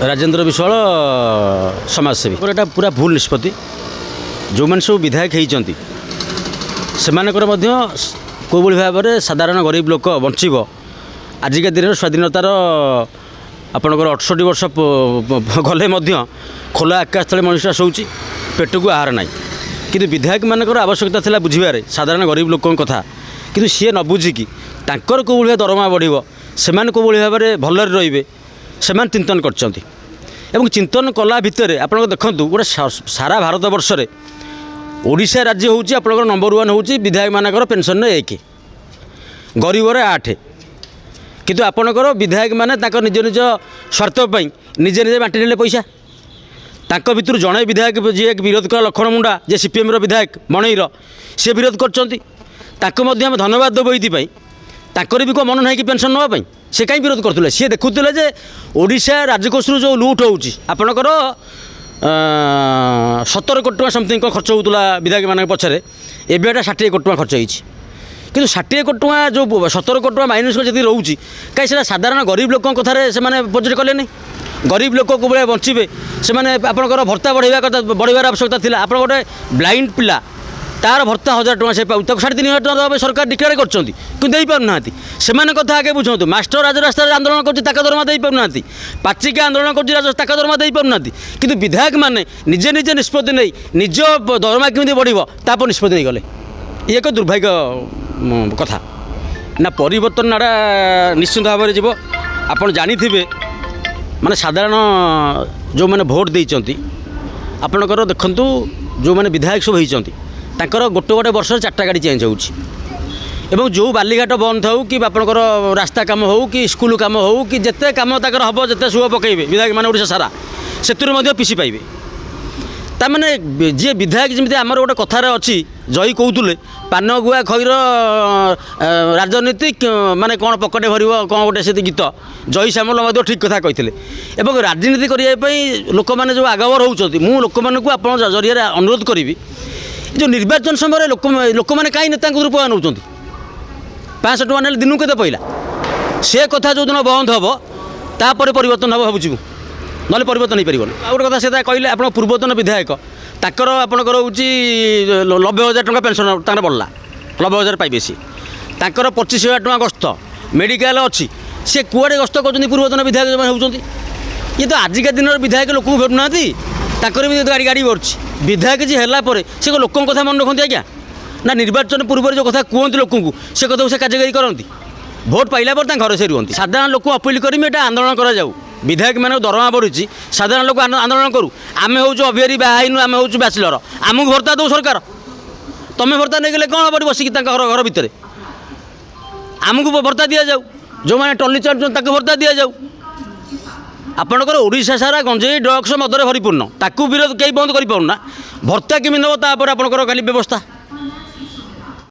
राजेन्द्र विश्वाल समाजसेवी एटा पूरा भूल निष्पत्ति जो मैंने सब विधायक होती से कौ भाव में साधारण गरीब लोक बंचब आजिका दिन स्वाधीनतार आपणकर 68 वर्ष गले खोला आकाश तले मनुष्य शोची पेट को आहार ना कि विधायक मानकर आवश्यकता था बुझे साधारण गरीब लोक कथा कि सी न बुझिकी कौ भाव दरमा बढ़ से कौ भाव में भल रे से चिंतन कर चिंतन कला भितर आप देखूँ गोटे सारा भारत वर्ष में ओडिशा राज्य हूँ आप नंबर 1 हूँ विधायक मानकर पेंशन 1 गरीब 8 किंतु आपणकर विधायक माने निज निज स्वार्थपाई निजे निजे बांटी ने पैसा तांको भितर जड़े विधायक जी विरोध कला लखन मुंडा जे सीपीएम विधायक मणईर सी विरोध कर धन्यवाद देव ये ताकर भी को मन ना कि पेंशन नापी से कहीं विरोध करते सी देखुले जे ओडिशा राजकोष जो लुट होची आपणकर 17 कोटी टका समथिंग खर्च होता विधायक मान पछरे एवं 60 कोटी टका खर्च होती कि 60 कोटी टका जो 17 कोटी टका माइनस जी रोचे कहीं साधारण गरीब लोक कथार से बजेट कले गरीब लोक को बचे से आपंकर भत्ता बढ़ार आवश्यकता थी आप गोटे ब्लाइंड पिला तार भत्ता 1000 टका से पाऊ 3,500 टका सरकार डिक्लेयर करना से कथा आगे बुझाऊँ मास्टर राजरास्ता आंदोलन कर दरमा दे पाना पाचिका आंदोलन कर दरमा दे पाना कि विधायक मैंने निजे निजे निष्पत्ति नहीं निज दरमा केमी बढ़ तापर निष्पत्ति नहीं गले ये एक दुर्भाग्य कथा ना परिवर्तन आड़ा निश्चित भाव में जीव आप जानी माने साधारण जो मैंने भोट देती आपणकर देखूँ जो मैंने विधायक सब होती तांकर गोटे गोटे वर्ष 4टा गाड़ी चेंज हो जो बालीघाट बंद हो कि आपंकर रास्ता कम हो कि स्कूल कम हो कि जिते कम तक हम जिते सुख पकड़े विधायक मैंने ओडिशा सारा से पीसी पाइबे ताने जी विधायक जमी आमर गोटे कथार अच्छी जई कहते पान गुआ खईर राजनीति माने कौन पकेट भर कौन गोटे से गीत जई श्यामल ठीक कथा कहते राजनीति करने लोक मैंने जो आगवर होती मुझे लोक मानक आप जरिए अनुरोध करी जो निर्वाचन समय लोक मैंने कहीं नेता रुपया नौ 500 टका ना दिन के पैला से कथा जो दिन बंद हम तापर परिवर्तन हम भावुँ ना परिवर्तन हो पार आ गोटे कथा से कहले आप पूर्वतन विधायक ताकर आपंकर हूँ 90,000 टका पेंशन तार बढ़ला 90,000 पाइबे सी ताकर 25,000 टका गस्त मेडिकल अच्छी सी कुआड़े गस्त कर पूर्वतन विधायक जो होती ये तो आजिका दिन विधायक लोक भेटुना ताकर भी गाड़ी गाड़ी बढ़ुची विधायक जी है से लोक कथा मन रखती आज्ञा ना निर्वाचन पूर्व जो कथा कहते लोक से कथा से कार्यकारी करती भोट पाइला पर घर से रुहती साधारण लोक अपील करें ये आंदोलन कराऊ विधायक मान दरमा बढ़ुची साधारण लोक आंदोलन करूँ आम हूँ अभियारी बाहन आम हूँ बैचलर आमको भर्ता दो सरकार तुम्हें भर्ता नहीं गले कौन पड़े बसिक घर भितर आमको भर्ता दि जाऊ जो मैंने टली चलुच्च भर्ता दि जाऊ आपणकर ओडिशा सारा गंजेई ड्रग्स मदर भरीपूर्ण ताकू विरोध कहीं बंद कर पाना भर्ता केमी नब तापर आपणकर खाली व्यवस्था